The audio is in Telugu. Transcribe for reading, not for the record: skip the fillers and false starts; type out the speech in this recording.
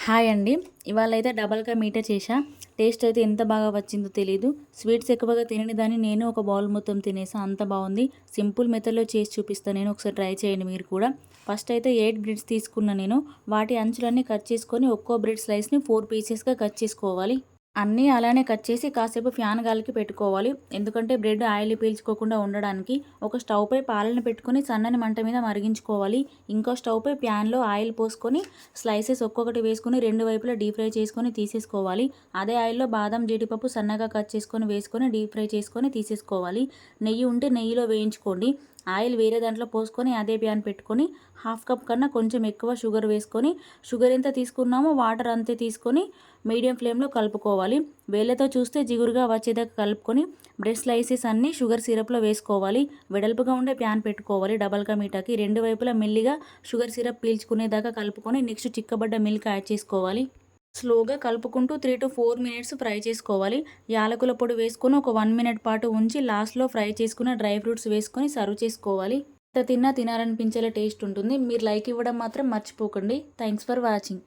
హాయ్ అండి. ఇవాళ అయితే డబల్ కా మీఠా చేశా. టేస్ట్ అయితే ఎంత బాగా వచ్చిందో తెలీదు. స్వీట్స్ ఎక్కువగా తినని దాన్ని నేను ఒక బౌల్ మొత్తం తినేసా. అంత బాగుంది. సింపుల్ మెథడ్‌లో చేసి చూపిస్తా నేను. ఒకసారి ట్రై చేయండి మీరు కూడా. ఫస్ట్ అయితే 8 బ్రెడ్స్ తీసుకున్నా నేను. వాటి అంచులన్నీ కట్ చేసుకొని ఒక్కో బ్రెడ్ స్లైస్‌ని 4 పీసెస్‌గా కట్ చేసుకోవాలి. అన్నీ అలానే కట్ చేసి కాసేపు ఫ్యాన్ గాలికి పెట్టుకోవాలి. ఎందుకంటే బ్రెడ్ ఆయిల్ పీల్చుకోకుండా ఉండడానికి. ఒక స్టవ్‌పై పాలను పెట్టుకొని సన్నని మంట మీద మరిగించుకోవాలి. ఇంకో స్టవ్‌పై ప్యాన్‌లో ఆయిల్ పోసుకొని స్లైసెస్ ఒక్కొక్కటి వేసుకొని రెండు వైపులా డీప్ ఫ్రై చేసుకొని తీసేసుకోవాలి. అదే ఆయిల్‌లో బాదం, జీడిపప్పు సన్నగా కట్ చేసుకొని వేసుకొని డీప్ ఫ్రై చేసుకొని తీసేసుకోవాలి. నెయ్యి ఉంటే నెయ్యిలో వేయించుకోండి. ఆయిల్ వేరే దాంట్లో పోసుకొని అదే ప్యాన్ పెట్టుకొని హాఫ్ కప్ కన్నా కొంచెం ఎక్కువ షుగర్ వేసుకొని షుగర్ ఎంత తీసుకున్నామో వాటర్ అంతే తీసుకొని మీడియం ఫ్లేమ్లో కలుపుకోవాలి. వేళ్ళతో చూస్తే జిగురుగా వచ్చేదాకా కలుపుకొని బ్రెడ్ స్లైసెస్ అన్నీ షుగర్ సిరప్లో వేసుకోవాలి. వెడల్పుగా ఉండే ప్యాన్ పెట్టుకోవాలి. డబల్ కా మీఠాకి రెండు వైపులా మెల్లిగా షుగర్ సిరప్ పీల్చుకునేదాకా కలుపుకొని నెక్స్ట్ చిక్కబడ్డ మిల్క్ యాడ్ చేసుకోవాలి. స్లోగా కలుపుకుంటూ 3 to 4 మినిట్స్ ఫ్రై చేసుకోవాలి. యాలకుల పొడి వేసుకొని ఒక 1 మినిట్ పాటు ఉంచి లాస్ట్లో ఫ్రై చేసుకున్న డ్రై ఫ్రూట్స్ వేసుకొని సర్వ్ చేసుకోవాలి. ఎంత తిన్నా తినాలనిపించేలా టేస్ట్ ఉంటుంది. మీరు లైక్ ఇవ్వడం మాత్రం మర్చిపోకండి. Thanks for watching.